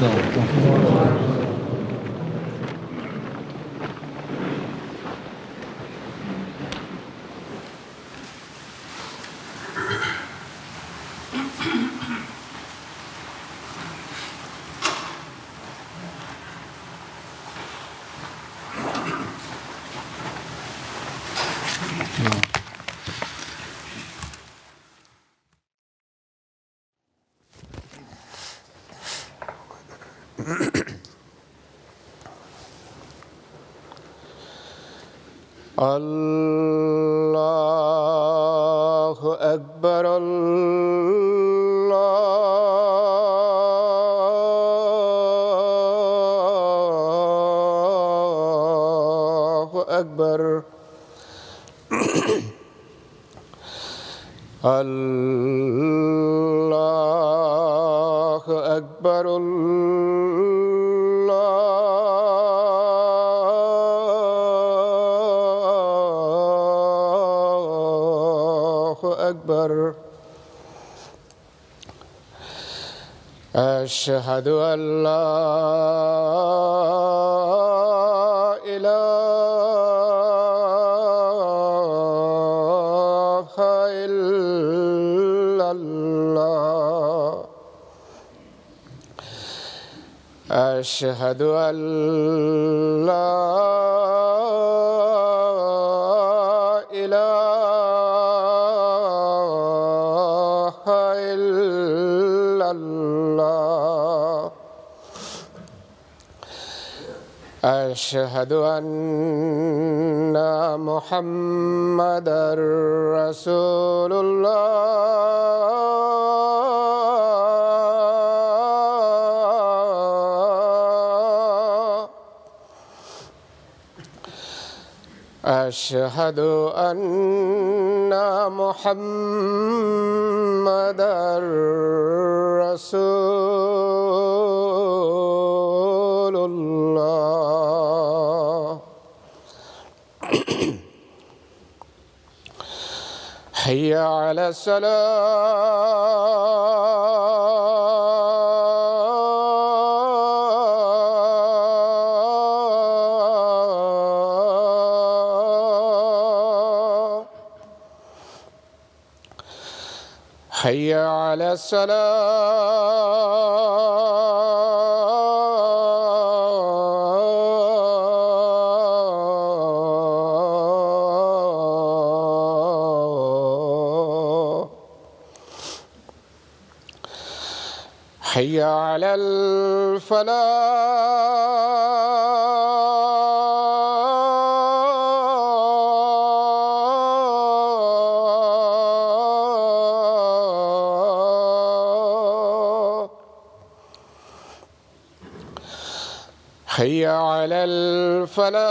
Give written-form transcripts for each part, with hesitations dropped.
الله أكبر الله أكبر الله أكبر أكبر أشهد أن لا إله إلا الله أشهد أن لا أشهد أن محمدًا رسول الله أشهد أن محمدًا رسول الله حي على الصلاة حي على الصلاة حي على الفلاح حي على الفلاح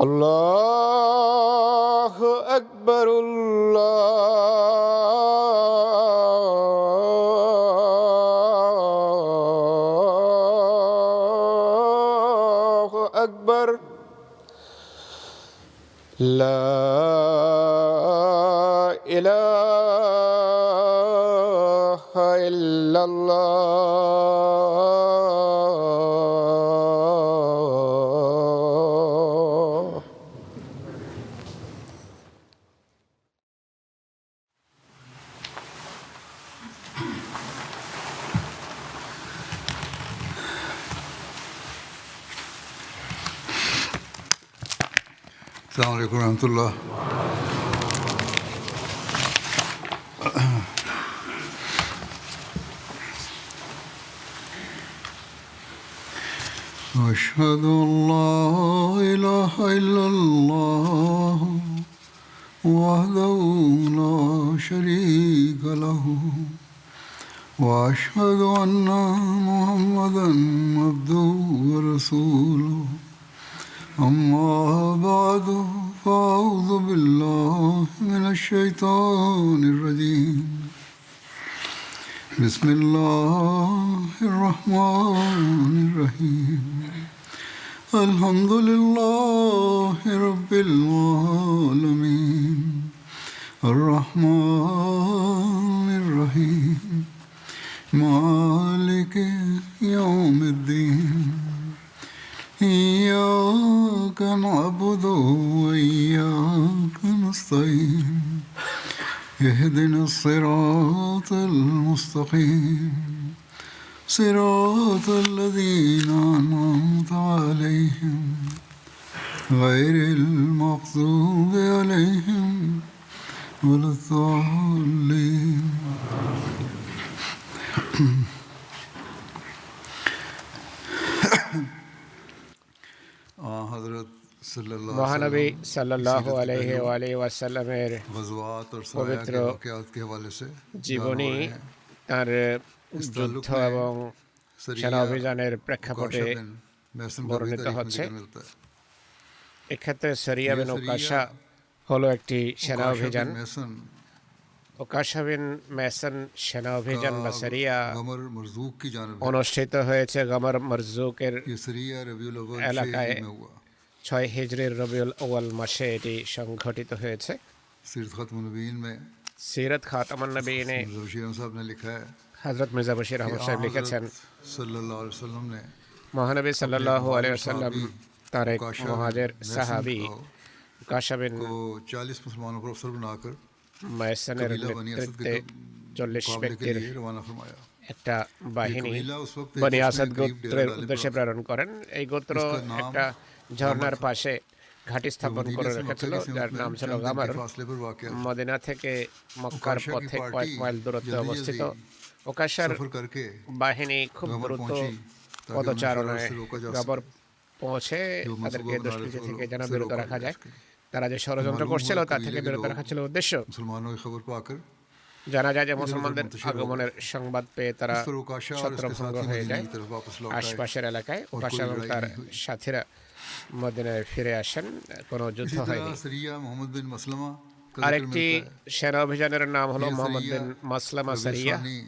الله أكبر الله أكبر لا إله إلا الله السلام عليكم ورحمة الله. أشهد أن لا إله إلا الله وحده لا شريك له وأشهد أن محمدًا عبده ورسوله أما بعد فأعوذ بالله من الشيطان الرجيم بسم الله الرحمن الرحيم الحمد لله رب العالمين الرحمن الرحيم مالك يوم الدين إياك نعبد وإياك نستعين اهدنا الصراط المستقيم صراط الذين أنعمت عليهم غير المغضوب عليهم ولا الضالين हज़रत सल्लल्लाहु মহানবী अलैहि সাল্লাল্লাহু वसल्लम আলাইহি ওয়া আলিহি ওয়াসাল্লামের गज़वात और सराया पवित्र के वाक़यात के हवाले से জীবনী তার इस যুদ্ধ ताल्लुक में এবং সেনা सरिया অভিযানের প্রেক্ষাপটে उकाशा बिन महसन का भी বর্ণিত तारीख में হচ্ছে। जिक्र मिलता है। এক্ষেত্রে সরিয়া ये বিন सरिया ওকাশা হলো একটি সেনা उकाशा অভিযান। बिन महसन ওকাশা বিন মেসন সেনা অভিযান বা का সরিয়া गमर मरज़ूक की जानब है। অনুষ্ঠিত হয়েছে গমর মরজুকের ये सरिया रबीउल अव्वल এলাকায় 6 में हुआ। 6 হিজরির রবিউল আউয়াল মাসে এটি সংঘটিত হয়েছে। सीरत ख़त्म नबीन में সিরাত খাতামুন নবীনে बशीर साहब ने लिखा है হযরত মির্জা বশির कि আহমদ সাহেব লিখেছেন, सल्लल्लाहु अलैहि वसल्लम ने মহানবী সাল্লাল্লাহু আলাইহি ওয়াসাল্লাম তার এক उकाशा মুহাজির बिन সাহাবী महसन ওকাশা বিন को 40 मुसलमानों पर अफसर बनाकर মেসনের कबीला बनी असद নেতৃত্বে के 40 मुकाबले के ব্যক্তির लिए रवाना फरमाया। একটা বাহিনী कबीला उस वक्त বনি एक আসাদ उसमें करीब গোত্রের डेरा डाले উদ্দেশ্যে पड़ा। প্রেরণ করেন। এই গোত্র इसका नाम একটা ঝর্ণার गामर था। পাশে ঘাঁটি স্থাপন मदीने করে से রেখেছিল, मक्का की যার सीमत নাম में ছিল चंद दिन গামার। के फासले पर वाक़या था। মদিনা থেকে মক্কার ওকাশা কি পথে পার্টি কয়েক মাইল দূরত্বে জলদি অবস্থিত। জলদি ওকাশার सफर करके বাহিনী খুব গামার দ্রুত পৌঁছি ताकि उन्हें পদচারণায় शरारत से रोका जा গাবর পৌঁছে जो তাদেরকে मंसूबा बना रहे দুষ্কৃতি थे থেকে वो যেন से বিরত रोका রাখা जा যায়। सके। তারা যে ষড়যন্ত্র मालूम করছিল हुआ তা कबीले থেকে के বিরত लोग রাখা ছিল উদ্দেশ্য। मुसलमानों की खबर पाकर জানা যায় যে इधर-उधर মুসলমানদের मुंतशिर हो আগমনের সংবাদ পেয়ে তারা इस पर उकाशा और उसके ছত্রভঙ্গ साथी হয়ে मदीने যায়। की तरफ वापस लौट आए আশপাশের এলাকায় और ওকাশা कोई এবং लड़ाई তার नहीं हुई। সাথীরা মদিনায় ফিরে আসেন, কোনো যুদ্ধ इसी হয়নি। तरह सरिया मोहम्मद बिन मसलमा का আরেকটি जिक्र मिलता है। সেনা অভিযানের নাম হলো ये মোহাম্মদ सरिया বিন মাসলামা रबीउल সারিয়া। सानी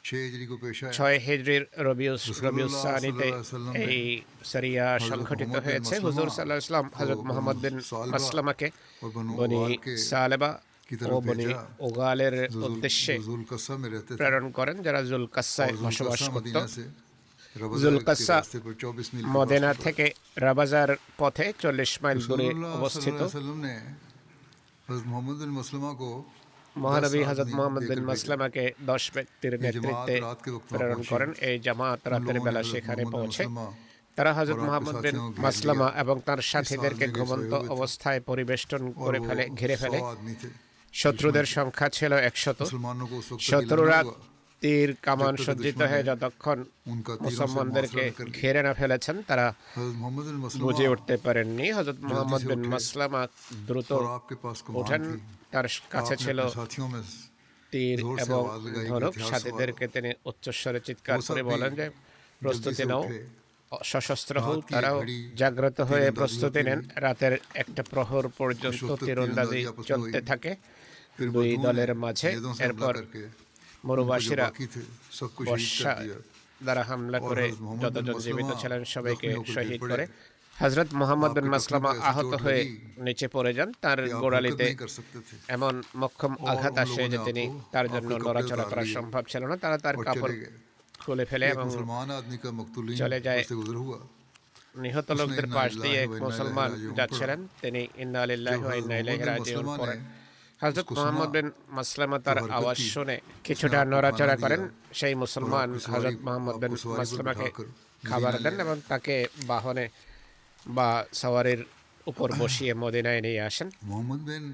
6 हिजरी को पेश आया। 6 হিজরির রবিউল রাসূলুল্লাহ সানিতে সাল্লাল্লাহু আলাইহি ওয়াসাল্লাম এই সারিয়া হযরত সংঘটিত মুহাম্মদ বিন হয়েছে। মাসলামা হুজুর সাল্লাল্লাহু আলাইহি ওয়াসাল্লাম হযরত को মুহাম্মদ বিন बनु सालबा মাসলামাকে और बनु বনি उगाल के সালেবা की ও तरफ বনি भेजा ওগালের जो উদ্দেশ্যে जुल्कस्सा में रहते थे প্রেরণ করেন, যারা জুলকাসায় और বসবাস जुल्कस्सा করত। मदीना से रबज़ा के जुल्कस्सा रास्ते पर 24 मील के মদিনা फासले पर। থেকে রাবাজার পথে 40 মাইল দূরে रसूलुल्लाह অবস্থিত। सल्लल्लाहु अलैहि वसल्लम ने हज़रत मोहम्मद बिन मसलमा को মহানবী 10 হযরত आदमी মুহাম্মদ বিন देकर भेजा। মাসলামাকে 10 ব্যক্তির ये নেতৃত্বে जमात रात के वक्त वहाँ প্রেরণ पहुंची। করেন। এই জামাত उन রাতের लोगों ने বেলা हज़रत সেখানে मोहम्मद बिन পৌঁছে मसलमा তারা হযরত और आपके মুহাম্মদ বিন साथियों को घेर মাসলামা लिया। এবং তার इस সাথীদেরকে आदमी के ঘুমন্ত सोए हुए थे। অবস্থায় পরিবেষ্টন और করে वो ফেলে ঘিরে 100 ফেলে। आदमी थे। শত্রুদের সংখ্যা ছিল 100। मुसलमानों को उस वक्त तक শত্রুরা इल्म हुआ তীর কামান जब तक সজ্জিত दुश्मन হয়ে ने যতক্ষণ उनका तीरों से মুসলমানদেরকে मुआसरा न कर लिया। ঘিরে না ফেলেছেন তারা हज़रत मोहम्मद बिन मसलमा বুঝে উঠতে পারেননি। হযরত মুহাম্মদ से বিন उठे মাসলামা দ্রুত और आपके पास ওঠেন। कमान थी। তার কাছে आपने ছিল अपने साथियों में তীর जोर से এবং आवाज लगाई कि ধনুক। हथियार সাথীদেরকে তিনি উচ্চস্বরে চিৎকার वो सब করে भी বলেন যে প্রস্তুতি जल्दी से নাও, उठे। সশস্ত্র হও। रात की তারাও घड़ी জাগ্রত হয়ে तीरंदाजी প্রস্তুতি होती নেন। रही। রাতের একটা প্রহর পর্যন্ত कुछ वक्त तक তীরন্দাজি तीरंदाजी आपस में চলতে हुई। থাকে फिर দুই बदुओं দলের ने মাঝে। नेज़ों से हमला এরপর करके उनको जो মরুবাসীরা बाकी थे सबको शहीद বর্ষা कर दिया। দ্বারা হামলা और করে हज़रत मोहम्मद যতজন बिन জীবিত मसलमा ছিলেন সবাইকে जख्मी होकर गिर শহীদ पड़े। করে। হযরত মুহাম্মদ বিন आपके মাসলামা टखने पे ऐसी আহত चोट হয়ে लगी নিচে পড়ে যান। তার कि आप গোড়ালিতে हरकत नहीं कर सकते थे। এমন মোক্ষম और আঘাত उन আসে लोगों যে ने তিনি आपको তার জন্য आपके कपड़े নড়াচড়া उतार করা लिए সম্ভব ছিল না। তারা তার और কাপড় चले गए। খুলে ফেলে एक এবং मुसलमान आदमी का मकतूलीन चले जाए। उससे गुजर हुआ। নিহত उसने লোকদের इन्ना পাশ लिल्लाहि দিয়ে এক व इन्ना মুসলমান इलैहि राजिऊन যাচ্ছিলেন, তিনি ইন্না লিল্লাহি जब ওয়া हज़रत ইন্না ইলাইহি मोहम्मद बिन রাজিউন मसलमा পড়েন। ने হযরত उसको মুহাম্মদ सुना বিন মাসলামা তার हरकत আওয়াজ की, শুনে उसने কিছুটা आपको নড়াচড়া खाना করেন। दिया সেই মুসলমান आपको হযরত सवारी মুহাম্মদ বিন आपको सवारी पर মাসলামাকে बिठाकर খাবার मदीना দেন ले এবং তাকে বাহনে বা সওয়ারির উপর বসিয়ে মদিনায় নিয়ে আসেন। मोहम्मद बिन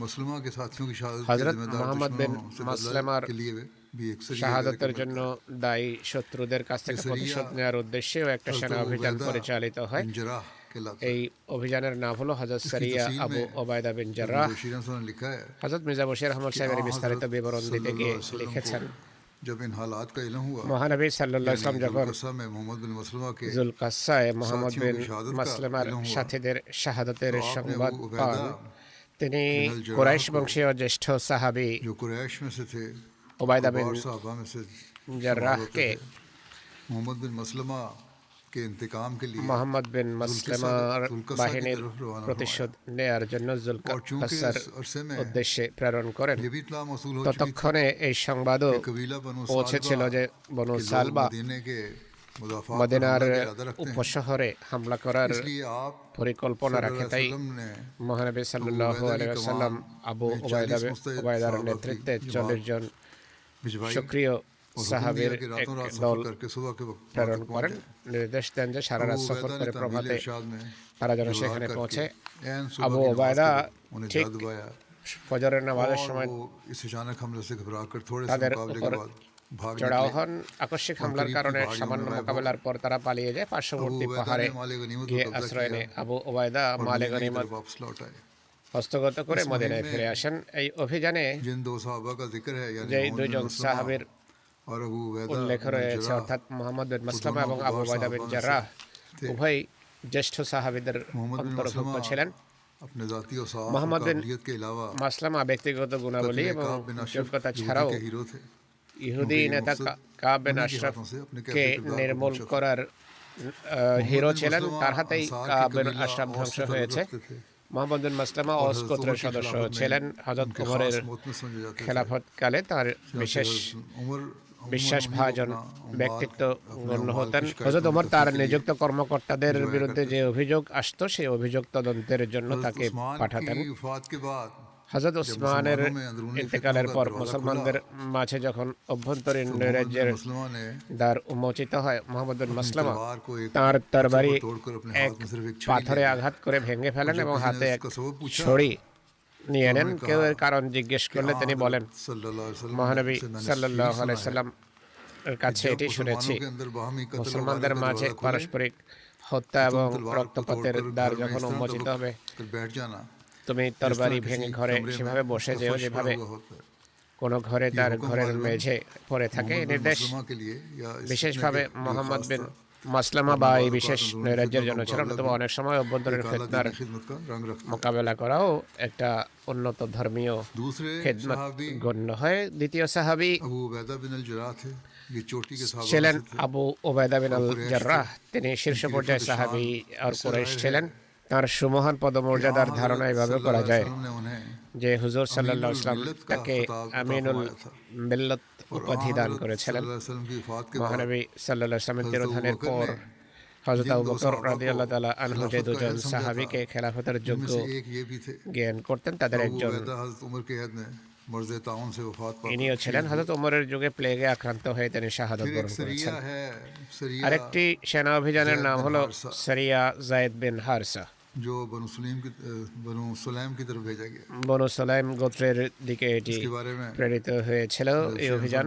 मसलमा के साथियों की शहादत के हज़रत जिम्मेदार मोहम्मद बिन दुश्मनों से मसलमार बदला के लिए भी एक सरिया শাহাদাতের लेकर জন্য मिलता है। দায়ী শত্রুদের কাছ থেকে ये প্রতিশোধ सरिया নেওয়ার উদ্দেশ্যেও একটা हज़रत সেনা অভিযান उबैदा পরিচালিত হয়। बिन जराह कहलाता है। এই অভিযানের নাম হলো হযরত इसकी সারিয়া तफसील আবু में ওবায়দা বিন इब्न জাররাহ। बशीर ने लिखा है হযরত মির্জা বশির আহমদ कि সাহেবের आ বিস্তারিত हज़रत বিবরণ দিতে सल्लल्लाहु গিয়ে अलैहि वसल्लम লিখেছেন, को जब इन हालात का इल्म हुआ মহানবী সাল্লাল্লাহু আলাইহি यानी ওয়াসাল্লাম যখন जुल्कस्सा में मोहम्मद बिन मसलमा के জুলকাসায় মুহাম্মদ साथियों বিন की शहादत का মাসলামার इल्म हुआ সাথীদের শাহাদাতের तो आपने সংবাদ वो পান। उबैदा তিনি बिन अल जर्राह কুরাইশ को বংশীয় জ্যেষ্ঠ সাহাবী जो कुरैश में से थे ওবায়দা বিন कुबार साहबा में से शुमार होते জাররাহকে थे। मोहम्मद बिन मसलमा के इंतकाम के लिए মোহাম্মদ বিন মাসলামার जुल्कसा की বাহিনীর तरफ रवाना প্রতিশোধ নেয়ার জন্য और चूंकि জুলকাফাসার इस अरसे में উদ্দেশ্যে প্রেরণ করেন। ये भी इत्तला मौसूल हो चुकी थी ততক্ষণে এই সংবাদও कि कबीला बनु পৌঁছেছিল सालबा যে বনু के लोग সালবা मदीने के मुदाफात पर মদিনার हमला का इरादा रखते हैं। উপশহরে হামলা করার इसलिए आप পরিকল্পনা রাখে। তাই वसल्लम ने মহানবী সাল্লাল্লাহু আলাইহি ওয়াসাল্লাম আবু ওবায়দার নেতৃত্বে 40 জন भिजवाई সক্রিয় और সাহাবীর हुक्म दिया कि এক रातों रात দল सफर करके सुबह के वक्त প্রেরণ तक করেন। पहुंचे। নির্দেশ দেন যে সারা রাত अबू সফর उबैदा করে ने প্রভাতে तामील इरशाद में তারা যেন दुआ সেখানে करके পৌঁছে। ऐन सुबह আবু की नमाज ওবায়দা के वक्त उन्हें ঠিক जा दबाया ফজরের নামাজের और সময় वो इस अचानक हमले से घबरा कर थोड़े से তাদের मुकाबले উপর के बाद भाग চড়াও निकले। হন। আকস্মিক হামলার কারণে সামান্য মোকাবেলার পর তারা পালিয়ে যায়। পার্শ্ববর্তী আবু ওবায়দা পাহাড়ে ने মালে গনিমত গিয়ে को कब्जा আশ্রয় किया নেয়। আবু ওবায়দা और মালে मदीने की গনিমত तरफ वापस लौट आए। হস্তগত করে इस মদিনায় मुहिम में ফিরে আসেন। এই অভিযানে जिन दो सहाबा का जिक्र है यानी যেই मोहम्मद बिन দুইজন मसलमा সাহাবীর और अबू उबैदा উল্লেখ बिन রয়েছে जर्राह, অর্থাৎ মোহাম্মদ বিন মাসলামা दोनों এবং আবু कुबार ওবায়দা বিন साहबा में জাররাহ से थे। উভয় জ্যেষ্ঠ সাহাবীদের मोहम्मद बिन অন্তর্ভুক্ত मसलमा ছিলেন। अपने जाती और साफ मोहम्मद बिन काबिलियत के अलावा মাসলামা ব্যক্তিগত গুণাবলী कत्ल এবং काब बिन अशरफ যোগ্যতা यहूदी ছাড়াও के हीरो थे। ইহুদি उनके ये নেতা मकसद কাব বিন उन्हीं के আশরাফকে हाथों से अपने कैफे किरदार को নির্মূল पहुंचा था। করার হিরো मोहम्मद बिन ছিলেন। मसलमा তার হাতেই अंसार के কাব বিন कबीला আশরাফ औस ধ্বংস से ताल्लुक হয়েছে। रखते थे মোহাম্মদ বিন মাসলামা और অস हज़रत গোত্রের उमर की সদস্য खिलाफत में ছিলেন। হযরত उनके ওমরের खास मोहतमिद समझे जाते थे। খেলাফতকালে তার বিশেষ বিশ্বাসভাজন ব্যক্তিত্ব গণ্য হতেন। হযরত ওমর তার নিযুক্ত কর্মকর্তাদের বিরুদ্ধে যে অভিযোগ আসতো সেই অভিযোগ তদন্তের জন্য তাকে পাঠাতেন। হযরত উসমানের ইন্তেকালের পর মুসলমানদের মাঝে যখন অভ্যন্তরীণ নৈরাজ্যের দ্বার উন্মোচিত হয়, মোহাম্মদ বিন মাসলামা তাঁর তরবারি এক পাথরে আঘাত করে ভেঙে ফেলেন এবং হাতে এক ছড়ি নিয়ে নেন। কেউ এর কারণ জিজ্ঞেস করলে তিনি বলেন, মহানবী সাল্লাল্লাহু আলাইহি সাল্লাম এর কাছে এটি শুনেছি, মুসলমানদের মাঝে পারস্পরিক হত্যা এবং রক্তপাতের দ্বার যখন উন্মোচিত হবে, তুমি তরবারি ভেঙে ঘরে সেভাবে বসে যেও যেভাবে কোনো ঘরে তার ঘরের মেঝে পড়ে থাকে। নির্দেশ বিশেষভাবে মোহাম্মদ বিন মাসলামা বা এই বিশেষ নৈরাজ্যের জন্য ছিল না, তবে অনেক সময় অভ্যন্তরীণ ফিতনার মোকাবেলা করাও একটা উন্নত ধর্মীয় খেদমত গণ্য হয়। দ্বিতীয় সাহাবী ছিলেন আবু ওবায়দা বিন আল জাররাহ। তিনি শীর্ষ পর্যায়ের সাহাবী আর কুরাইশ ছিলেন। তার সুমহান পদমর্যাদার ধারণা এভাবে করা যায় যে হুজুর সাল্লাল্লাহু আলাইহি ওয়াসাল্লাম তাকে আমিনুল মিল্লাত উপাধি দান করেছিলেন। মহানবী সাল্লাল্লাহু আলাইহি ওয়াসাল্লামের তিরোধানের পর হযরত আবু বকর রাদিয়াল্লাহু তাআলা আনহু যে দুজন সাহাবীকে খেলাফতের যোগ্য জ্ঞান করতেন, তাদের একজন ইনিও ছিলেন। হযরত ওমরের যুগে প্লেগে আক্রান্ত হয়ে তিনি শাহাদাত বরণ করেছেন। আরেকটি সেনা অভিযানের নাম হলো সরিয়া যায়েদ বিন হারসা, বনু সুলাইম গোত্রের দিকে এটি প্রেরিত হয়েছিল। এই অভিযান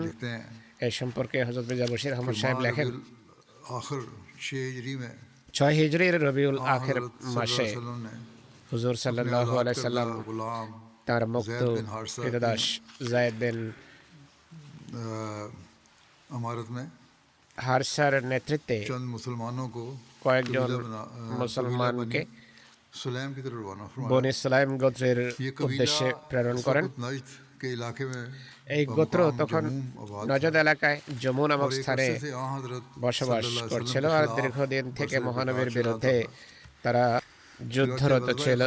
এই সম্পর্কে হযরত মির্জা বশির আহমদ সাহেব লেখেন, 6 হিজরির রবিউল আখির মাসে হুজুর সাল্লাল্লাহু আলাইহি সাল্লাম তার মুক্ত কৃতদাস যায়েদ বিন হারসার নেতৃত্বে কয়েকজন মুসলমানকে বনি সুলাইম গোত্রের উদ্দেশ্যে প্রেরণ করেন। এই গোত্র তখন নজদ এলাকায় জম্মু নামক স্থানে বসবাস করছিল আর দীর্ঘদিন থেকে মহানবীর বিরুদ্ধে তারা যুদ্ধরত ছিল।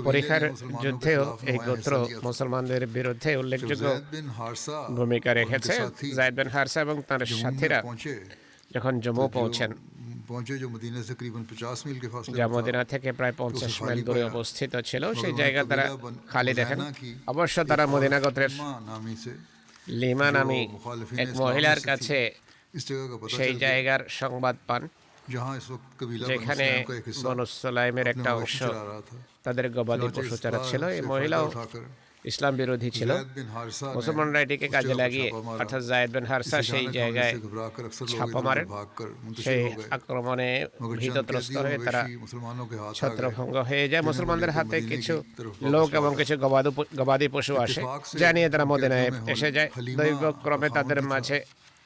পরীক্ষার যুদ্ধেও এই গোত্র মুসলমানদের বিরুদ্ধে উল্লেখযোগ্য ভূমিকা রেখেছে। যায়েদ বিন হারসা এবং তার সাথীরা যখন জম্মু পৌঁছেন, যা মদিনা থেকে প্রায় 50 মাইল দূরে অবস্থিত ছিল, সেই জায়গা তারা খালি দেখেন। অবশ্য তারা মদিনা গোত্রের লিমা নামী এক মহিলার কাছে সেই জায়গার সংবাদ পান, যেখানে বনু সুলাইমের একটা অংশ তাদের গবাদি পশু চড়াচ্ছিল। এই মহিলাও ইসলাম বিরোধী ছিল। মুসলমানরা এটিকে কাজে লাগিয়ে, অর্থাৎ যায়েদ বিন হারসা সেই জায়গায় ছাপা মারেন। সেই আক্রমণে ভীতত্রস্ত হয়ে তারা ছত্রভঙ্গ হয়ে যায়। মুসলমানদের হাতে কিছু লোক এবং কিছু গবাদি পশু আসে, যা নিয়ে তারা মদিনায় এসে যায়। দৈবক্রমে তাদের মাঝে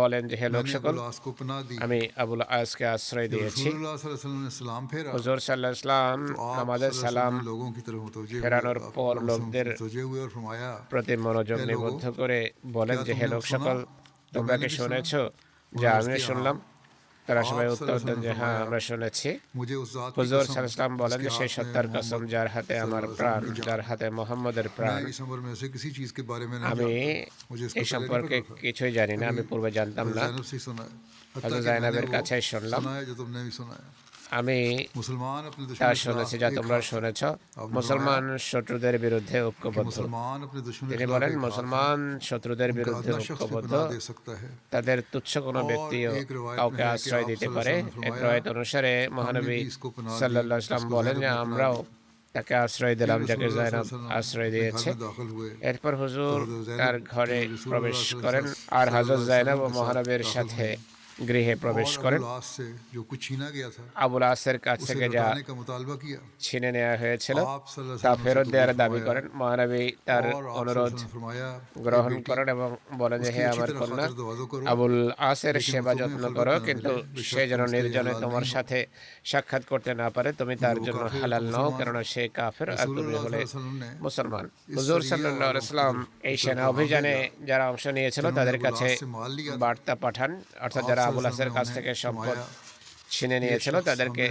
বলেন যে হে লোক मैंने সকল, अबुल आस को पनाह दी। আমি আবুল আজকে আশ্রয় जब দিয়েছি। रसूलुल्लाह सल्लल्लाहु अलैहि वसल्लम ने सलाम फेरा হুজুর সাল্লাল্লাহু আলাইহি সাল্লাম तो आप আমাদের सल्लल्लाहु अलैहि সালাম वसल्लम ने लोगों की तरफ मुतवज्जे हुए, ফেরানোর পর লোকদের मुतवज्जे हुए और फरमाया, প্রতি মনোযোগ হে নিবদ্ধ লোগো, করে বলেন क्या যে হে तुमने লোক सुना সকল, जो তোমরা मैंने কি भी सुना? শুনেছ যা उन्होंने अर्ज আমিও किया, শুনলাম? हाँ। তারা সবাই आप উত্তর দেন যে হ্যাঁ আমরা শুনেছি। হুজুর সাল্লাল্লাহু আলাইহি ওয়াসাল্লাম বলেন যে সেই সত্তার কসম যার হাতে আমার প্রাণ, যার হাতে মুহাম্মদের প্রাণ, আমি এই সম্পর্কে কিছুই জানি না, আমি পূর্বে জানতাম না। হযরত জাইনাবের কাছেই শুনলাম। আমি তা শুনেছি যা তোমরা শুনেছ। মুসলমান শত্রুদের বিরুদ্ধে ঐক্যবদ্ধ। তিনি বলেন মুসলমান শত্রুদের বিরুদ্ধে ঐক্যবদ্ধ, তাদের তুচ্ছ কোনো ব্যক্তিও কাউকে আশ্রয় দিতে পারে। এক রওয়ায়াত অনুসারে মহানবী সাল্লাল্লাহু আলাইহি ওয়াসাল্লাম বলেন যে আমরাও তাকে আশ্রয় দিলাম যাকে জাইনাব আশ্রয় দিয়েছে। এরপর হুজুর তার ঘরে প্রবেশ করেন আর হযরত জাইনাব ও মহানবীর সাথে গৃহে প্রবেশ করেন। আবুল আসের কাছ থেকে যা ছিনে নেওয়া হয়েছিল তা ফেরত দেওয়ার দাবি করেন। মহানবী তার অনুরোধ গ্রহণ করেন এবং বলেন যে হে আমার কন্যা, আবুল আসের সেবা যত্ন করো, কিন্তু সে যেন নির্জনে তোমার সাথে সাক্ষাৎ করতে না পারে। তুমি তার জন্য হালাল নও, কেননা সে কাফের আর তুমি হলে মুসলমান। হুজুর সাল্লাল্লাহু আলাইহি ওয়াসাল্লাম এই সেনা অভিযানে যারা অংশ নিয়েছিল তাদের কাছে বার্তা পাঠান, অর্থাৎ যারা আবুল আসের কাছ থেকে সম্পদ ছিনে নিয়েছিল তাদেরকে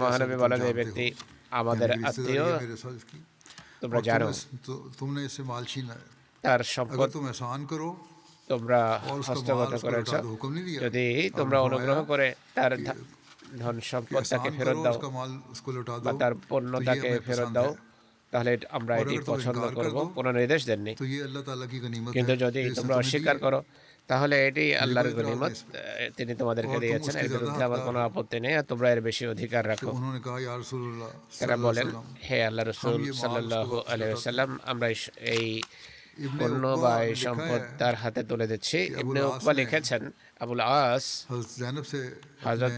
মহানবী বলেন এই ব্যক্তি আমাদের আত্মীয়, তোমরা জানো তার সম্পদ তোমরা হস্তগত করেছ, যদি তোমরা অনুগ্রহ করে তার ধন সম্পদ তাকে ফেরত দাও বা তার পণ্য তাকে ফেরত দাও তাহলে আমরা এটি পছন্দ করব। কোনো নির্দেশ দেননি, কিন্তু যদি তোমরা অস্বীকার করো তাহলে এটি আল্লাহর গনিমত, তিনি তোমাদেরকে দিয়েছেন, এর বিরুদ্ধে আমার কোনো আপত্তি নেই আর তোমরা এর বেশি অধিকার রাখো। তারা বলেন হে আল্লাহ রাসূল সাল্লাল্লাহু আলাইহি ওয়াসাল্লাম, আমরা এই পণ্য বা এই সম্পদ তার হাতে তুলে দিচ্ছি। ইবনে উকবা লিখেছেন আবুল আস হযরত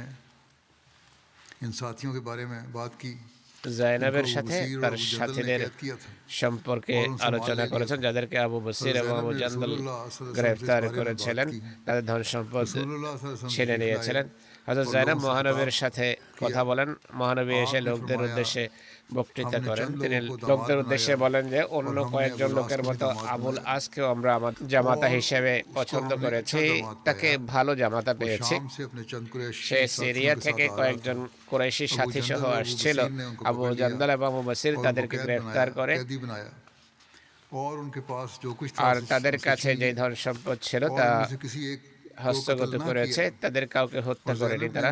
জাইনাবের সাথে তার সাথীদের সম্পর্কে আলোচনা করেছেন, যাদেরকে আবু বসির এবং আবু জান্দল গ্রেফতার করেছিলেন, তাদের ধন সম্পদ ছিনে নিয়েছিলেন। হযরত জাইনাব মহানবীর সাথে কথা বলেন। মহানবী এসে লোকদের উদ্দেশ্যে বক্তৃতা করেন। তিনি লোকদের উদ্দেশ্যে বলেন যে অন্য কয়েকজন লোকের মতো আবুল আসকেও আমরা আমার জামাতা হিসেবে পছন্দ করেছি, তাকে ভালো জামাতা পেয়েছি। সে সিরিয়া থেকে কয়েকজন কুরাইশি সাথী সহ আসছিল। আবু জান্দল এবং আবু বসির তাদেরকে গ্রেফতার করে আর তাদের কাছে যে ধন সম্পদ ছিল তা হস্তগত করেছে, তাদের কাউকে হত্যা করেনি তারা।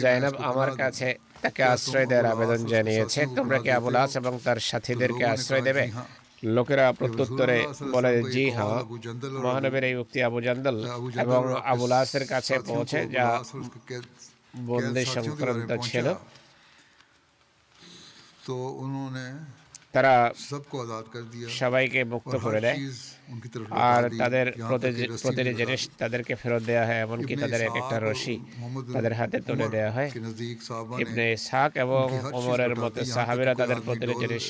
জাইনাব আমার কাছে তাকে আশ্রয় দেওয়ার আবেদন জানিয়েছে, তোমরা কি আবুল আস এবং তার সাথীদেরকে আশ্রয় দেবে? লোকেরা প্রত্যুত্তরে বলে জি হ্যাঁ। মহানবীর এই উক্তি আবু জান্দল এবং আবুল আসের কাছে পৌঁছে, যা বন্দী সংক্রান্ত ছিল। তারা সবাইকে মুক্ত করে দেয় আর তাদের প্রতিটি জিনিস তাদেরকে ফেরত দেওয়া হয়, এমনকি তাদের এক একটা রশি তাদের হাতে তুলে দেওয়া হয়। ইবনে ইসহাক এবং ওমরের মতো সাহাবীরা তাদের প্রতিটি জিনিস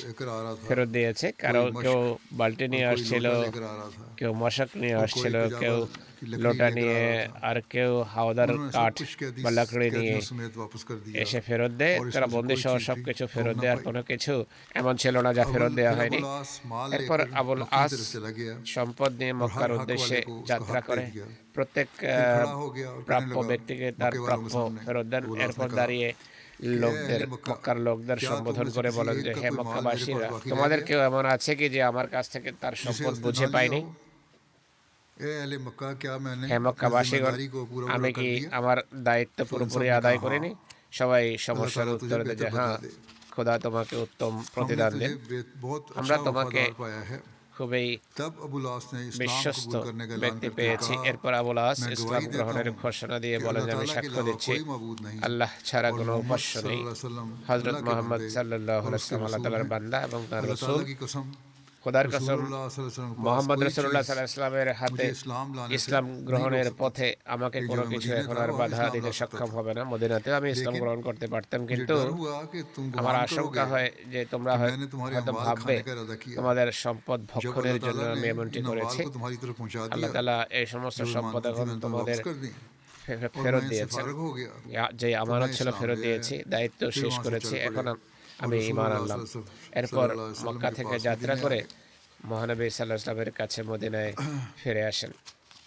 ফেরত দিয়েছে। কেউ বালতি নিয়ে আসছিল, কেউ মশক নিয়ে আসছিল, কেউ লোটা নিয়ে, আর কেউ হাওদার কাঠ বা লাকড়ি নিয়ে এসে ফেরত দেয়। তারা বন্দী সহ সবকিছু ফেরত দেয়, আর কোনো কিছু এমন ছিল না যা ফেরত দেওয়া হয়নি। এরপর আবুল আস সম্পদ নিয়ে মক্কার উদ্দেশ্যে যাত্রা করে। প্রত্যেক প্রাপ্য ব্যক্তিকে তার প্রাপ্য ফেরত দেন। এরপর দাঁড়িয়ে মক্কার লোকদের সম্বোধন করে বলেন যে হে মক্কাবাসীরা, তোমাদের কেউ এমন আছে কি যে আমার কাছ থেকে তার সম্পদ বুঝে পায়নি? হে মক্কাবাসীগণ, আমি কি আমার দায়িত্ব পুরোপুরি আদায় করিনি? সবাই সমস্যার উত্তর দেয় যে হ্যাঁ, খোদা তোমাকে উত্তম প্রতিদান দেন, আমরা তোমাকে খুবই বিশ্বস্ত ব্যক্তি পেয়েছি। এরপর আবুল আস ইসলাম গ্রহণের ঘোষণা দিয়ে বলেন যে আমি সাক্ষ্য দিচ্ছি আল্লাহ ছাড়া কোনো উপাস্য নেই, হযরত মুহাম্মদ সাল্লাল্লাহু আলাইহি ওয়াসাল্লাম আল্লাহ তাআলার বান্দা এবং তার রাসূল। খোদার কসম, মুহাম্মদ রাসূলুল্লাহ সাল্লাল্লাহু আলাইহি ওয়াসাল্লামের হাতে ইসলাম গ্রহণের পথে আমাকে কোনো কিছু এখন আর বাধা দিতে সক্ষম হবে না। মদিনাতে আমি ইসলাম গ্রহণ করতে পারতাম, কিন্তু আমার আশঙ্কা হয় যে তোমরা হয়তো ভাববে তোমাদের সম্পদ ভক্ষণের জন্য আমি এমনটি করেছি। আল্লাহ তাআলা এই সমস্ত সম্পদ এখন তোমাদের ফেরত দিয়েছেন, যে আমানত ছিল ফেরত দিয়েছি, দায়িত্ব শেষ করেছি, এখন আমি ঈমান আনলাম। এরপর মক্কা থেকে যাত্রা করে মহানবী সাল্লাল্লাহু আলাইহি ওয়াসাল্লামের কাছে মদিনায় ফিরে আসেন।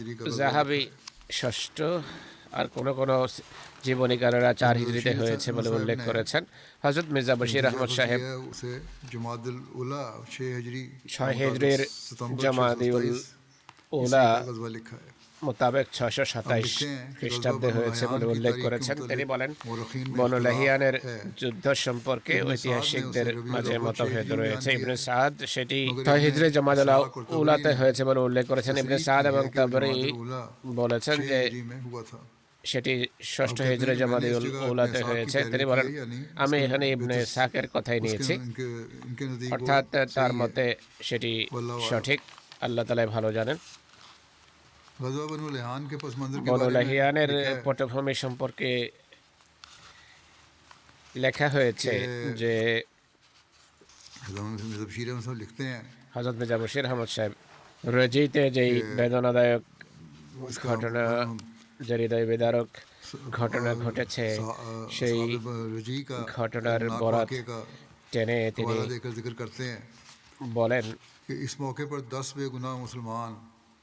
हिजरी का गजवा জাহাবি ষষ্ঠ, আর কোন কোন জীবনীকারেরা 4 হিজরিতে হয়েছে বলে উল্লেখ করেছেন। হযরত মির্জা বশির আহমদ সাহেব है उसे जमादुल उला 6 हिजरी 6 হিজরির জামাদিউল उला উলা गजवा लिखा है। মোতাবেক 627 খ্রিস্টাব্দে হয়েছে বলে উল্লেখ করেছেন। তিনি বলেন, বনু লাহিয়ানের যুদ্ধ সম্পর্কে ঐতিহাসিকদের মাঝে মতভেদ রয়েছে। ইবনে সাদ সেটি 6 হিজরি জমাদুল উলাতে হয়েছে বলে উল্লেখ করেছেন। ইবনে সাদ এবং তাবরি বলেছেন যে সেটি 6ষ্ঠ হিজরি জমাদুল উলাতে হয়েছে। তিনি বলেন, আমি এখানে ইবনে ইসহাকের কথাই নিয়েছি, অর্থাৎ তার মতে সেটি সঠিক। আল্লাহ তাআলা ভালো জানেন। বনু লাহিয়ানের পটভূমি সম্পর্কে লেখা হয়েছে যে হযরত মির্জা বশির আহমদ সাহেব রজিতে যেই বেদনাদায়ক ঘটনা, যে হৃদয় বিদারক ঘটনা ঘটেছে, সেই ঘটনার বরাত টেনে তিনি বলেন,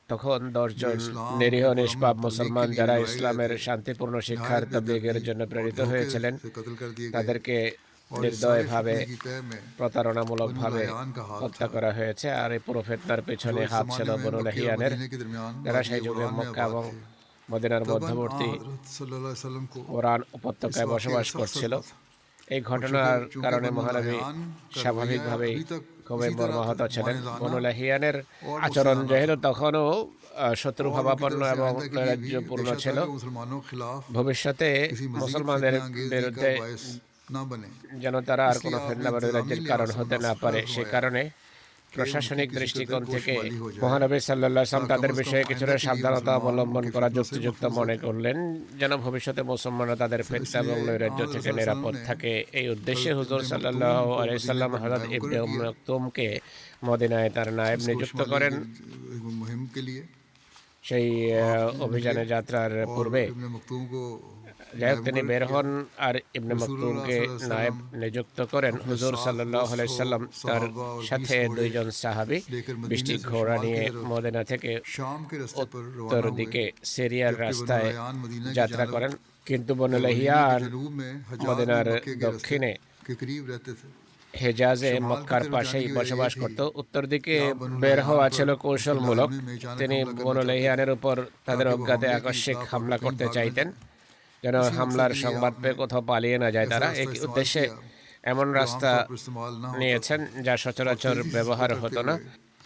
তখন 10 জন নিরীহ নিষ্পাপ মুসলমান যারা ইসলামের শান্তিপূর্ণ শিক্ষার তাবলীগের জন্য প্রেরিত হয়েছিলেন, তাদেরকে নির্দয়ভাবে প্রতারণামূলকভাবে হত্যা করা হয়েছে। আর এই পুরো ফিতনার পেছনে হাত ছিল বনু লাহিয়ানের, যারা সেই যুগে মক্কা এবং মদিনার মধ্যবর্তী ওরান উপত্যকায় বসবাস করছিল। এই ঘটনার কারণে মহানবী স্বাভাবিকভাবেই খুবই মর্মাহত ছিলেন। বনু লাহিয়ানের আচরণ যেহেতু তখনও শত্রুভাবাপন্ন এবং নৈরাজ্যপূর্ণ ছিল, ভবিষ্যতে মুসলমানদের বিরুদ্ধে যেন তারা আর কোনো ফিতনা বা নৈরাজ্যের কারণ হতে না পারে, সে কারণে প্রশাসনিক দৃষ্টিকোণ থেকে মহানবী সাল্লাল্লাহু আলাইহি ওয়াসাল্লাম তাদের বিষয়ে কিছুটা সাবধানতা অবলম্বন করা যুক্তিযুক্ত মনে করলেন, যেন ভবিষ্যতে মুসলমানরা তাদের ফিতনা এবং নৈরাজ্য থেকে নিরাপদ থাকে। এই উদ্দেশ্যে হুজুর সাল্লাল্লাহু আলাইহি ওয়াসাল্লাম হযরত ইবনে মাকতুমকে মদিনায় তার নায়েব নিযুক্ত করেন। সেই অভিযানে যাত্রার পূর্বে যাই হোক তিনি বের হন আর ইবনে মাকতুমকে নায়েব নিযুক্ত করেন। হুজুর সাল্লাল্লাহু আলাইহি ওয়াসাল্লাম তার সাথে 2 জন সাহাবী 20টি ঘোড়া নিয়ে মদিনা থেকে উত্তর দিকে সিরিয়ার রাস্তায় যাত্রা করেন। কিন্তু বনু লাহিয়ান মদিনার দক্ষিণে হেজাজে মক্কার পাশেই বসবাস করত। উত্তর দিকে বের হওয়া ছিল কৌশলমূলক। তিনি বনু লাহিয়ানের উপর তাদের অজ্ঞাতে আকস্মিক হামলা করতে চাইতেন, যেন হামলার সংবাদ পেয়ে কোথাও পালিয়ে না যায় তারা। এই উদ্দেশ্যে এমন রাস্তা নিয়েছেন যা সচরাচর ব্যবহার হতো না।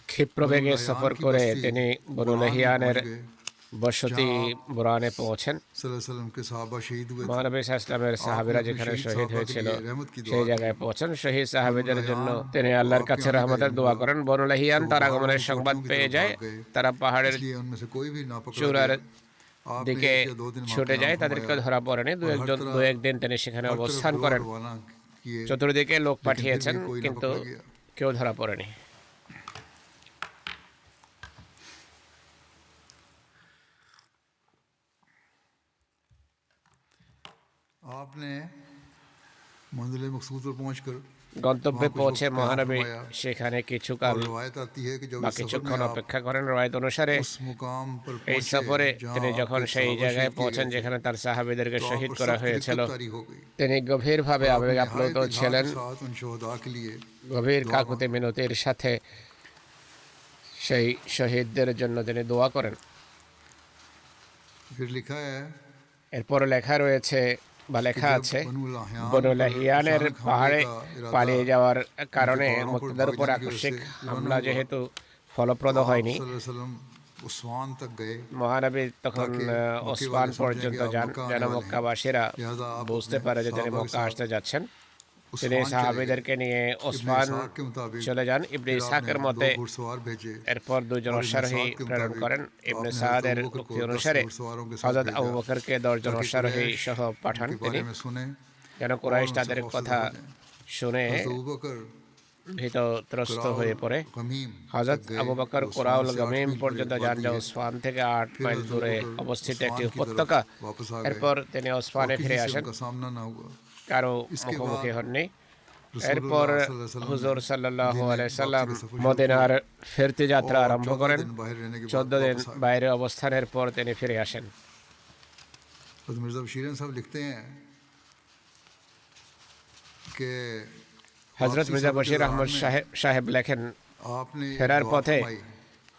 ক্ষিপ্রবেগে সফর করে তিনি বনু লাহিয়ানের বসতি বুরানে পৌঁছেন। মহানবী ইসলামের সাহাবীরা যেখানে শহীদ হয়েছিল সেই জায়গায় পৌঁছেন। শহীদ সাহাবীদের জন্য তিনি আল্লাহর কাছে রহমতের দোয়া করেন। বনু লাহিয়ান তার আগমনের সংবাদ পেয়ে যায়। তারা পাহাড়ের চূড়ার দিকে ছুটে যায়, তাদেরকে ধরা পড়েনি। দু একদিন তিনি সেখানে অবস্থান করেন। চতুর্দিকে লোক পাঠিয়েছেন, কিন্তু কেউ ধরা পড়েনি। গন্তব্যে পৌঁছে মহানবী সেখানে কিছুকাল বা কিছুক্ষণ অপেক্ষা করেন। রওয়ায়াত অনুসারে এই সফরে তিনি যখন সেই জায়গায় পৌঁছেন যেখানে তার সাহাবীদেরকে শহীদ করা হয়েছিল, তিনি গভীরভাবে আবেগ আপ্লুত ছিলেন। গভীর কাকুতি মিনতির সাথে সেই শহীদদের জন্য তিনি দোয়া করেন। এরপর লেখা রয়েছে বা লেখা আছে, বনু লাহিয়ানের পাহাড়ে পালিয়ে যাওয়ার কারণে মুক্তিদের উপর আকস্মিক হামলা যেহেতু ফলপ্রদ হয়নি, মহানবী তখন ওসমান পর্যন্ত যান, যেন মক্কাবাসীরা বুঝতে পারে যে তিনি মক্কা আসতে যাচ্ছেন। তিনি সাহাবীদেরকে নিয়ে ওসমান চলে যান। ইবনে ইসহাকের মতে এরপর 2 জন অশ্বারোহী প্রেরণ করেন। ইবনে সাদের উক্তি অনুসারে হযরত আবু বকরকে 10 জন অশ্বারোহী সহ পাঠান তিনি, যেন কুরাইশ তাদের কথা শুনে ভীতত্রস্ত হয়ে পড়ে। হযরত আবু বকর কুরাউল গমীম পর্যন্ত যান, যা ওসমান থেকে 8 মাইল দূরে অবস্থিত একটি উপত্যকা। এরপর তিনি ওসমানে ফিরে আসেন, কারো মুখোমুখি হননি। এরপর হুজুর সাল্লাল্লাহু আলাইহি সাল্লাম মদিনার ফিরতি যাত্রা আরম্ভ করেন। 14 দিন বাইরে অবস্থানের পর তিনি ফিরে আসেন। হযরত মির্জা বশির আহমদ সাহেব লেখেন, ফেরার পথে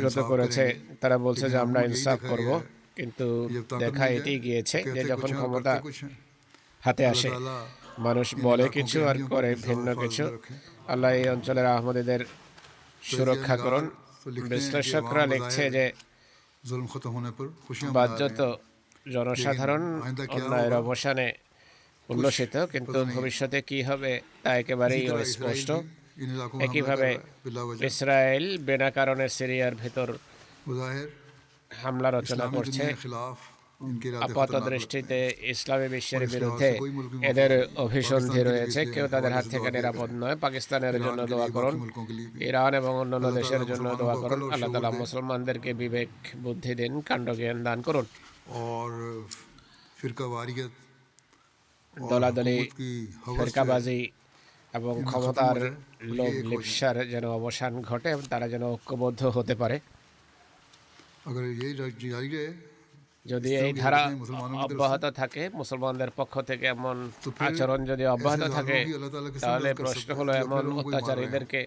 ব্যক্তিগত করেছে, তারা বলছে যে আমরা ইনসাফ করব, কিন্তু দেখা এটি গিয়েছে যে যখন ক্ষমতা হাতে আসে মানুষ বলে কিছু আর করে ভিন্ন কিছু। আল্লাহ এই অঞ্চলের আহমদীদের সুরক্ষা করুন। বিশ্লেষকরা লিখছে যে जुल्म ख़त्म होने पर खुशियाँ मना रहे বাধ্যত हैं জনসাধারণ आइंदा क्या অন্যায়ের होगा অবসানে উল্লসিত, কিন্তু पता नहीं। ভবিষ্যতে কি হবে তা इसी একেবারেই तरह इसराइल অস্পষ্ট। भी इन इलाकों में हमला कर একইভাবে रहा है बिला वजह ইসরায়েল বিনা কারণে সিরিয়ার ভেতর बज़ाहिर হামলা রচনা इस्लामी করছে। दुनिया के खिलाफ इनके इरादे আপাত खतरनाक लगते দৃষ্টিতে हैं ইসলামী বিশ্বের और इस लिहाज বিরুদ্ধে से कोई मुल्क भी এদের महफूज नहीं। অভিসন্ধি पाकिस्तान के लिए রয়েছে, भी কেউ इसलिए তাদের হাত हवाले से থেকে दुआ किया নিরাপদ करें নয়। পাকিস্তানের ईरान জন্য के দোয়া लिए করুন, बाकी मुल्कों के लिए भी ইরান এবং অন্যান্য अल्लाह দেশের ताला জন্য मुसलमानों দোয়া को করুন। अक्ल और আল্লাহ शऊर তাআলা दे মুসলমানদেরকে বিবেক বুদ্ধি দিন, কাণ্ডজ্ঞান দান করুন। और फिरका वारियत और দলাদলি, हुकूमत की हवस जो है ফেরকাবাজি এবং इनमें ক্ষমতার खत्म हो जाए और লোভ ये एक हो जाए। লিপ্সার যেন অবসান ঘটে এবং তারা যেন ঐক্যবদ্ধ হতে পারে। अगर यही जारी रहे যদি इस तरह এই की ধারা हरकतें मुसलमानों की तरफ অব্যাহত से থাকে, মুসলমানদের পক্ষ থেকে এমন तो फिर আচরণ যদি ऐसे অব্যাহত থাকে, जालिमों की अल्लाह ताला किस तरह তাহলে मदद कर প্রশ্ন सकता है হলো जो अपने এমন लोगों को ही मार रहे हैं। অত্যাচারীদেরকে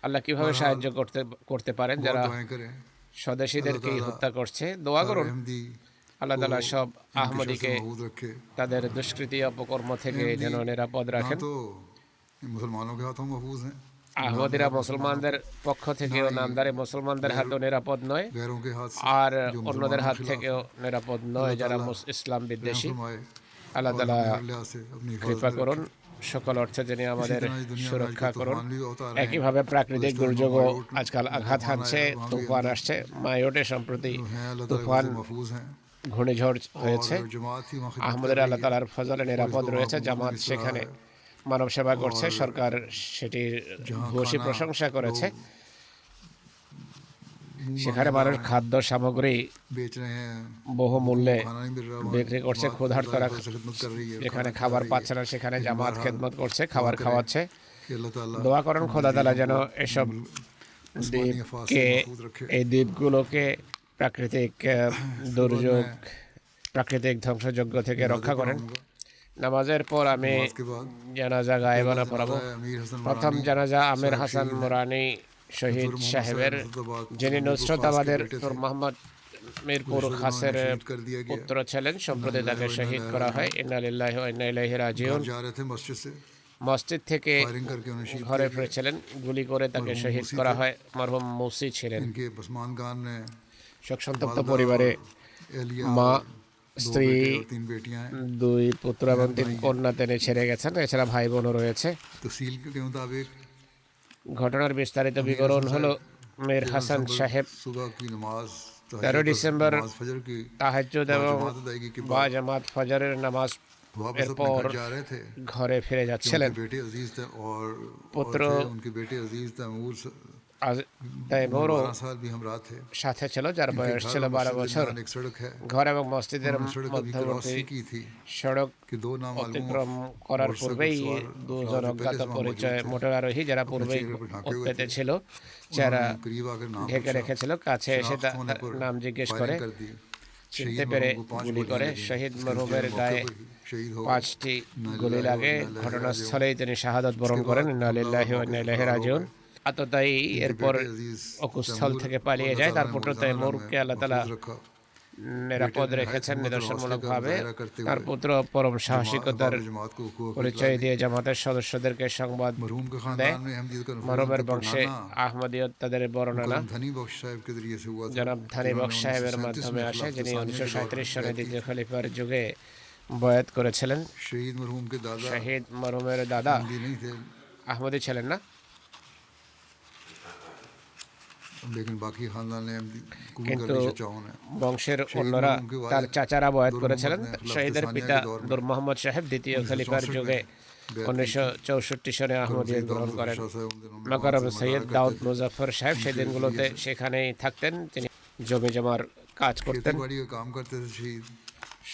আল্লাহ কিভাবে बहरहाल সাহায্য করতে পারেন बहुत যারা दुआएं करें अल्लाह স্বদেশীদেরকেই ताला হত্যা করছে। দোয়া हर করুন अहमदी আল্লাহ को তাআলা সব इनके शर से আহমদীকে महफूज रखे। তাদের দুষ্কৃতি অপকর্ম থেকে अहमदी যেন নিরাপদ ना রাখেন। तो मुसलमानों के हाथों महफूज हैं আহমদীরা नामदार मुसलमानों মুসলমানদের के, পক্ষ থেকেও, না এই নামদারি মুসলমানদের হাতেও নিরাপদ নয়, गैरों के हाथ से আর जो অন্যদের मुसलमानों হাত के खिलाफ থেকেও है। নিরাপদ নয় अल्लाह যারা ताला ইসলাম रहम বিদ্বেষী। फरमाए আল্লাহ और তাআলা हमें हर लिहाज से अपनी हिफाजत কৃপা में করুন, रखे। সকল অর্থে যিনি আমাদের तरह इस दुनिया में সুরক্ষা आजकल করুন। तूफान भी होता रहे हैं। একইভাবে প্রাকৃতিক बलुचिस्तान দুর্যোগও मायूट में আজকাল আঘাত तूफान হানছে, आया, वहाँ भी তুফান हम আসছে। মায়োটে সম্প্রতি जो हैं अल्लाह ताला के তুফান फजल महफूज हैं ঘূর্ণিঝড় হয়েছে। और जमात ही वहाँ खिदमत আহমদের कर আল্লাহ रही है তাআলার ফজলে और নিরাপদ इसको রয়েছে। वहाँ জামাত घूमने की সেখানে सलाह है। মানব সেবা করছে, और সরকার সেটির जहाँ ভূয়সী खाना প্রশংসা করেছে। लोग मुंह সেখানে मांगे মানুষ ला খাদ্য সামগ্রী बेच रहे हैं বহু মূল্যে खाना नहीं मिल रहा वहाँ বিক্রি করছে। जमात ক্ষুধার্তরা अल्लाह से खिदमत कर रही है যেখানে खाना খাবার खिला रही পাচ্ছে है। না, সেখানে लेकिन জামাত बहरहाल খেদমত করছে, दुआ খাবার करें খাওয়াচ্ছে। कि अल्लाह ताला দোয়া করুন খোদা তাআলা যেন এসব उस्मानी अफवाज से দ্বীপকে, महफूज रखे। এই দ্বীপগুলোকে প্রাকৃতিক দুর্যোগ, প্রাকৃতিক ধ্বংসযজ্ঞ থেকে রক্ষা করেন। নামাজের পর আমি नमाज के बाद জানাজা গায়েবানা পড়াবো। अमीर हसन প্রথম मुरानी জানাজা আমির साहब হাসান शहीद हैं। মুরানি শহীদ নুসরত মোহাম্মদ সাহেবের, সাহেব নুসরাতাবাদ যিনি মিরপুর নুসরতাবাদের খাস के बेटे নূর थे। মোহাম্মদ মিরপুর मुझे খাসের शहीद कर दिया गया। পুত্র ছিলেন। সম্প্রতি তাকে इन्ना শহীদ लिल्लाहि করা व হয়। ইন্না লিল্লাহি ওয়া ইন্না ইলাইহি রাজিউন। घर जा रहे थे मस्जिद से মসজিদ থেকে फायरिंग करके उन्हें शहीद ঘরে किया गया। ফিরেছিলেন, গুলি করে তাকে মরহুম শহীদ মুসি করা थे। হয়। মরহুম মুসি ছিলেন। इनके बसमान खान ने শোকসন্তপ্ত वालदा পরিবারে और एहलिया মা, और दो স্ত্রী, बेटे और 3 बेटियां हैं। দুই পুত্র এবং 3 কন্যা তিনি ছেড়ে গেছেন। এছাড়া ভাই বোনও রয়েছে। तहसील के मुताबिक ঘটনার বিস্তারিত বিবরণ হলো, মীর হাসান সাহেব सुबह की नमाज 13 ডিসেম্বর नमाज फजर की তাহাজ্জুদ এবং जमात अदायगी के বা बाद জামাত ফজরের নামাজ वापस अपने এরপর घर जा रहे थे ঘরে ফিরে कि যাচ্ছিলেন। उनके बेटे अजीज थे और पुत्र थे उनके बेटे अजीज तैमूर তাইমুরও 12 साल भी हमरा थे। সাথে ছিল, যার इनके বয়স घर ছিল और 12 मस्जिद বছর। दरमियान एक सड़क है। ঘর এবং মসজিদের उन्होंने सड़क अभी क्रॉस মধ্যবর্তী ही की थी সড়ক कि 2 नामालूम অতিক্রম করার मोटरसाइकिल পূর্বেই सवार দুজন अफराद অজ্ঞাত पहले से वहाँ পরিচয় मौजूद थे। মোটর আরোহী যারা পূর্বেই चेहरे पर ढाके हुए উত্তেতে थे। ছিল, চেহারা उन्होंने करीब आकर नाम ঢেকে पूछा। রেখেছিল। কাছে এসে शनाख्त होने पर নাম জিজ্ঞেস फायरिंग করে कर दी। চিনতে शहीद পেরে मरहूम को 5 গুলি गोलियां করে। लगीं। শহীদ इसके মরহুমের नतीजे में গায়ে मौके पर ही शहीद हो गए। 5টি इन्ना গুলি लिल्लाहि व লাগে। इन्ना इलैहि ঘটনাস্থলেই তিনি শাহাদাত বরণ उसके করেন। बाद ইন্না লিল্লাহি ওয়া ইন্না ইলাইহি রাজিউন। আততায়ী এরপর बेटे अजीज অকুস্থল तैमूर থেকে को পালিয়ে अल्लाह যায়। ताला তার ने পুত্র मुर्दाना তৈমুরকে में আল্লাহ তাআলা महफूज रखा। নিরাপদ बेटे ने রেখেছেন हिम्मत और নিদর্শনমূলকভাবে। हौसले का मुजाहरा करते তার हुए পুত্র পরম সাহসিকতার बाब जमात को हुकूक পরিচয় इतला দিয়ে জামাতের সদস্যদেরকে সংবাদ मरहूम के দেয়। खानदान में अहमदियत का नफूज মরহুমের उनके বংশে परनाना আহমদিয়ত তাদের বর্ণনা मुकरम धनी बख्श साहब के जरिए से हुआ था। জনাব ধানী जिन्होंने বক্স সাহেবের 1937 মাধ্যমে में আসে, खिलाफत যিনি इस्लामिया के दौर 1937 সনে में দ্বিতীয় খলিফার যুগে বয়াত করেছিলেন। शहीद मरहूम के दादा শহীদ মরহুমের দাদা अहमदी नहीं थे আহমদি ছিলেন না, लेकिन बाकी खानदान ने अहमदी कबूल कर কিন্তু ली चचाओं ने। বংশের শহীদ অন্যরা মরহুম কে ওয়ালিদ তার চাচারা বয়াত নূর করেছিলেন। মোহাম্মদ ने শহীদের खिलाफत পিতা सानिया के दौर में নূর মোহাম্মদ সাহেব দ্বিতীয় খলিফার 1964 যুগে में 1964 সনে আহমদিয়ত सैयद গ্রহণ दाऊद করেন। शाह साहब उन दिनों में মকরম वहाँ से সৈয়দ मदारा দাউদ करते थे। মুজাফর সাহেব সেই দিনগুলোতে সেখানেই থাকতেন। তিনি জমি জমার কাজ खेती করতেন। बाड़ी का काम करते थे शहीद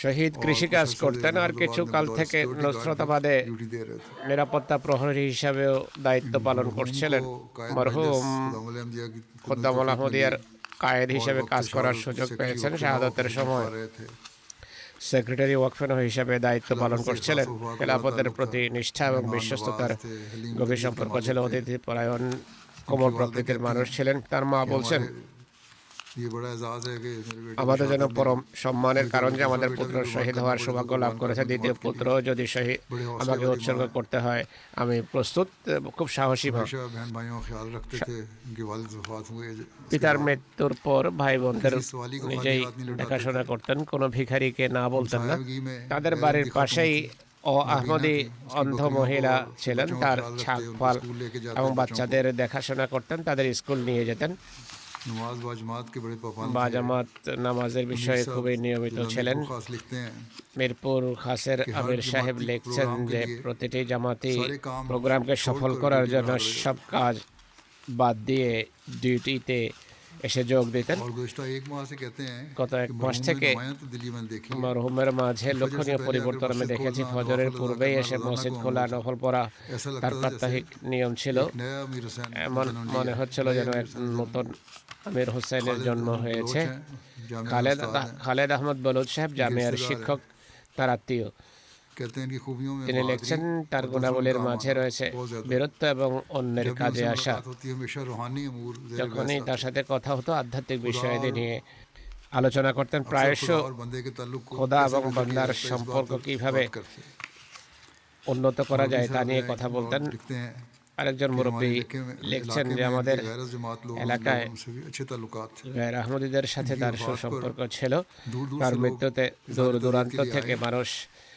শহীদ কৃষি কাজ করতেন আর কিছু কাল থেকে নুসরতাবাদে ड्यूटी दे रहे थे। নিরাপত্তা প্রহরী হিসাবেও দায়িত্ব পালন করছিলেন। মরহুম খুদ্দামুল আহমদিয়ার কায়েদ হিসেবে কাজ করার সুযোগ পেয়েছেন। শাহাদাতের সময় সেক্রেটারি ওয়াকফ হিসেবে দায়িত্ব পালন করছিলেন। খেলাফতের প্রতি নিষ্ঠা এবং বিশ্বস্ততার গভীর সম্পর্ক ছিল। অতিথি পরায়ণ কোমল প্রকৃতির মানুষ ছিলেন। তার মা বলছেন, ये बड़ा एजाज़ है कि मेरे बेटे को আমাদের জন্য शहादत मिली। পরম সম্মানের কারণ যে दूसरा আমাদের बेटा পুত্র भी कुर्बान শহীদ करना হওয়ার पड़े तो সৌভাগ্য লাভ कुर्बान করেছে, कर दूं দ্বিতীয় बाप के পুত্র लिए। যদি শহীদ बड़े हौसले আমাকে वाली উৎসর্গ माँ করতে হয় আমি প্রস্তুত, খুব সাহসী মা। हमेशा बहन भाइयों का ख्याल रखते थे। उनके वालिद वफात हुए इसके পিতার बाद মৃত্যুর পর ভাই বোনদের किसी सवाली को खाली নিজেই हाथ नहीं लौटाते দেখাশোনা थे। করতেন, কোনো ভিখারিকে না বলতেন না। हमसायागी में তাদের गैरत বাড়ির की खत्म পাশেই थी। ও नबीना আহমদি थी, उसकी অন্ধ बकरियों को মহিলা और उसके ছিলেন, बच्चों का তার ख्याल रखते, ছাগ उनको পাল स्कूल लेके এবং जाते, बच्चों को বাচ্চাদের দেখাশোনা করতেন, তাদের স্কুল নিয়ে যেতেন। नमाज बाजमात के बड़े पाबंद थे। বাজামাত নামাজের अमीर বিষয়ে साहब খুবই নিয়মিত जो ছিলেন। मीरपुर खास लिखते हैं মিরপুর খাসের कि हर আমির সাহেব जमाती লিখছেন प्रोग्राम के যে लिए প্রতিটি জামাতি सारे काम প্রোগ্রামকে সফল छोड़कर করার ड्यूटी জন্য पर हाजिर हो সব কাজ বাদ দিয়ে ডিউটিতে এসে যোগ দিতেন। और गुज़श्ता एक माह से कहते हैं গত এক कि মাস मरहूम में থেকে नुमायां तब्दीली मैंने देखी है। মরহুমের মাঝে फजर से লক্ষণীয় पहले পরিবর্তন अगर আমি मस्जिद দেখেছি। खोलना, ফজরের नवाफिल अदा পূর্বেই करना এসে रोज़ाना মসজিদ को খোলা, अमल था। নফল পড়া ऐसा তার लगता था প্রাত্যহিক जैसे নিয়ম ছিল। एक नया अमीर हुसैन का এমন जन्म মনে लिया। হচ্ছিল नए যেন अमीर এক हुसैन का নতুন जन्म আমির হোসেনের खालिद জন্ম अहमद হয়েছে। बलोच हैं, जामिया में उस्ताद हैं। খালেদ আহমদ বলুচ সাহেব জামিয়ার रिश्तेदार শিক্ষক, তার আত্মীয়। कहते हैं कि खूबियों में তিনি बहादुरी লিখছেন তার और दूसरों के গুণাবলীর काम মাঝে आना রয়েছে बहुत ज़्यादा। বীরত্ব এবং অন্যের जब भी কাজে उनसे আসা। मुलाकात होती है हमेशा रूहानी अमूर ज़ेर যখনই बहस তার आते সাথে কথা হতো আধ্যাত্মিক खुदा বিষয়াদি और নিয়ে আলোচনা করতেন। अक्सर প্রায়শ खुदा और बंदे के ताल्लुक को খোদা कैसे এবং बेहतर किया বান্দার जाता है इस बात সম্পর্ক पर কিভাবে बात करते हैं। উন্নত করা मौलवी যায় তা साहब নিয়ে हैं কথা और বলতেন। लिखते हैं আরেকজন कि মুরব্বী हमारे লিখছেন इलाके যে में আমাদের जो गैर जमात लोग এলাকায় उनसे भी अच्छे ताल्लुकात थे। গায়ের আহমদীদের সাথে उनकी তার वफात पर সুসম্পর্ক ছিল। दूर दूर তার से लोग মৃত্যুতে इज़हार দূর ताज़ियत দূরান্ত के लिए থেকে आए মানুষ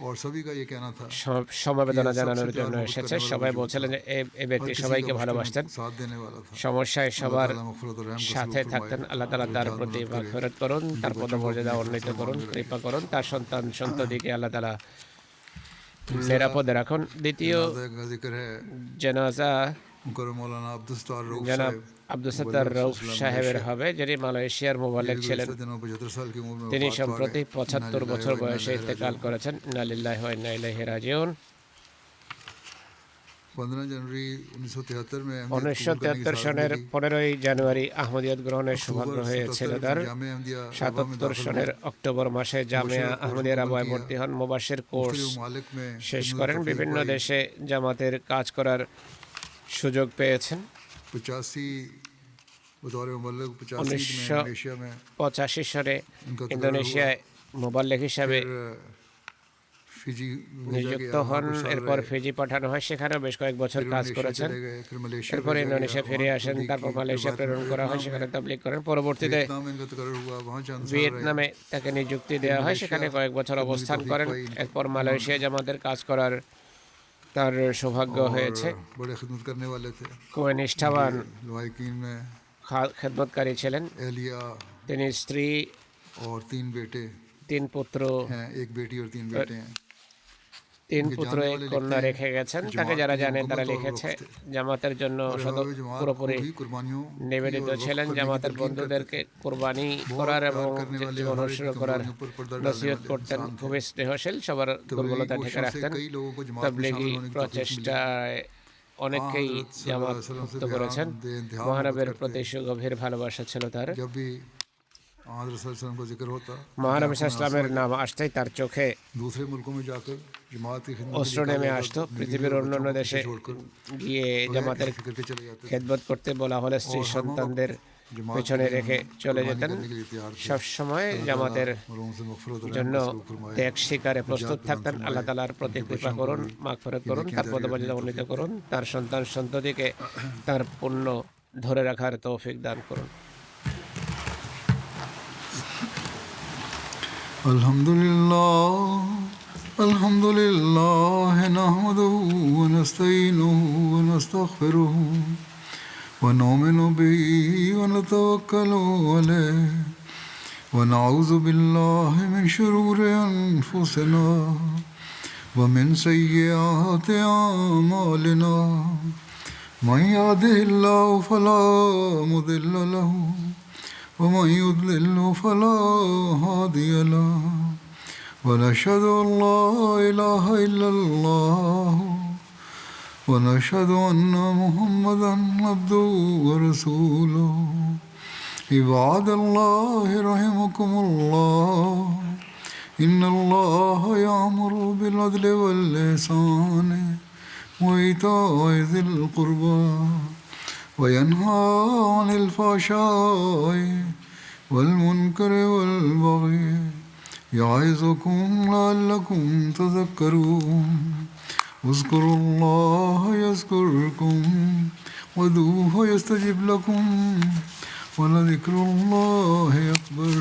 और सभी का ये कहना था সমবেদনা ये জানানোর सबसे प्यार জন্য मोहब्बत এসেছে। करने वाला সবাই वजूद বলছিলেন था। যে এই ব্যক্তি हर किसी সবাইকে का ভালোবাসতেন, मुश्किल में साथ देने वाला था। সমস্যায় अल्लाह সবার ताला मग़फ़िरत और रहम का সাথে सलूक থাকতেন। फरमाए, আল্লাহ তাআলা তার दर्जात প্রতি बुलंद करे, মাগফিরাত করুন, তার उनके बच्चों को পদমর্যাদা अपने উন্নীত हिफ्ज़-ए-मान করুন, में रखें। কৃপা করুন, তার সন্তান সন্ততিকে আল্লাহ তাআলা तीसरा নিরাপদে রাখুন। দ্বিতীয় जनाज़ा का ज़िक्र है। জানাজা मुकर्रम मौलाना अब्दुल सत्तार रऊफ़ জনাব साहब আব্দুল সত্তার রউফ সাহেবের হবে, যিনি মালয়েশিয়ার মুবাল্লিগ ছিলেন। 75 साल की उम्र में তিনি वफ़ात पा সম্প্রতি गए। ৭৫ বছর বয়সে ইন্তেকাল राजिऊन। করেছেন। ইন্না লিল্লাহি ওয়া ইন্না ইলাইহি রাজিউন। 15 जनवरी 1973 में 1973 সনের 15ই জানুয়ারি আহমদিয়ত গ্রহণের সৌভাগ্য হয়েছিল তার। 77 সনের অক্টোবর মাসে জামিয়া আহমদিয়া রাবায় ভর্তি হন। মুবাশশির কোর্স শেষ করেন। বিভিন্ন দেশে জামাতের কাজ করার সুযোগ পেয়েছেন। 85 बतौर मुबल्लिग 85 में 1985 इंडोनेशिया में সনে उनका तकर्रुर ইন্দোনেশিয়ায় মুবাল্লিগ হিসাবে फिर फिजी भेजा নিযুক্ত गया, হন। वहाँ कुछ साल এরপর रहे। ফিজি পাঠানো হয়, সেখানেও বেশ কয়েক বছর फिर কাজ मलेशिया করেছেন। चले गए, फिर मलेशिया এরপর भेजा ইন্দোনেশিয়া गया, ফিরে वहाँ আসেন, तबलीग তারপর की। মালয়েশিয়া फिर প্রেরণ করা হয়, वियतनाम সেখানে में- তাবলীগ করেন। পরবর্তীতে वियतनाम में इनका तकर्रुर हुआ, वहाँ चंद साल रहे। ভিয়েতনামে তাকে নিযুক্তি দেওয়া হয়, সেখানে কয়েক বছর অবস্থান করেন। এরপর মালয়েশিয়া জামাতের কাজ করার তার সৌভাগ্য और হয়েছে। बड़े खिदमत करने वाले थे। খুবই নিষ্ঠাবান लवाहिकीन में খেদমতকারী ছিলেন। एलिया তিনি স্ত্রী, और 3 बेटे 3 পুত্র, हैं, 1 बेटी और 3 बेटे हैं। 3 उनके পুত্র जानने এক वाले কন্যা लिखते हैं রেখে গেছেন। कि তাকে जमात যারা के लिए জানেন তারা मुकम्मल तौर पर লিখেছে वक्फ थे। জামাতের জন্য और अहबाब जमात পুরোপুরি को भी कुर्बानियों की নিবেদিত और वक्फ ছিলেন। करने की জামাতের तलकीन বন্ধুদেরকে करते थे। কোরবানি बहुत করার प्यार এবং करने वाले জীবন और অনুসরণ एक করার कमजोरियों पर पर्दा डालने নসিহত वाले করতেন। इंसान थे। খুবই স্নেহশীল, সবার দুর্বলতা तबलीगी ঢেকে कोशिशों से রাখতেন। कई लोगों को जमात में তাবলীগী शामिल होने की तौफीक मिली। প্রচেষ্টায় অনেককেই हज़रत सल्लल्लाहु জামাত अलैहि वसल्लम মুক্ত से করেছেন। बेइंतहा মহানবীর मोहब्बत প্রতি करते। সুগভীর ভালোবাসা ছিল তার। जब भी हज़रत सल्लल्लाहु अलैहि वसल्लम का जिक्र होता, মহানবী आंखों में आंसू ইসলামের आ নাম আসতেই তার চোখে जाते। दूसरे मुल्कों में जाकर जमात की खिदमत के অশ্রু लिए নেমে कहा আসতো। जाता, পৃথিবীর बीवी और অন্যান্য बच्चों को দেশে पीछे छोड़कर গিয়ে बगैर জামাতের किसी फिक्र के चले जाते थे। খেদমত করতে বলা হলে স্ত্রী और हर সন্তানদের जमात পেছনে के लिए রেখে हम চলে कुर्बानी যেতেন। करने के लिए तैयार थे। সব সময় अल्लाह জামাতের ताला मरहूम से मग़फ़िरत और रहम জন্য का सलूक फरमाए। ত্যাগ স্বীকারে প্রস্তুত निजात থাকতেন। प्रदान আল্লাহ फरमाए। তাআলার প্রতি उनके কৃপা बच्चों को করুন, भी মাগফিরাত ये করুন, नेकियां তার जारी পদমর্যাদা रखने की উন্নীত तौफीक করুন, তার সন্তান সন্ততিকে তার পুণ্য ধরে রাখার তৌফিক দান করুন। الحمد لله نحمده ونستعينه ونستغفره ونؤمن به ونتوكل عليه ونعوذ بالله من شرور أنفسنا ومن سيئات أعمالنا من يهده الله فلا مضل له ومن يضلل فلا هادي له ونشهد أن لا إله إلا الله ونشهد أن محمدا عبده ورسوله عباد الله رحمكم الله إن الله يأمر بالعدل والإحسان وإيتاء ذي القربى وينهى عن الفحشاء والمنكر والبغي يعظكم لعلكم تذكرون اذكروا الله يذكركم وادعوه يستجب لكم ولذكر الله أكبر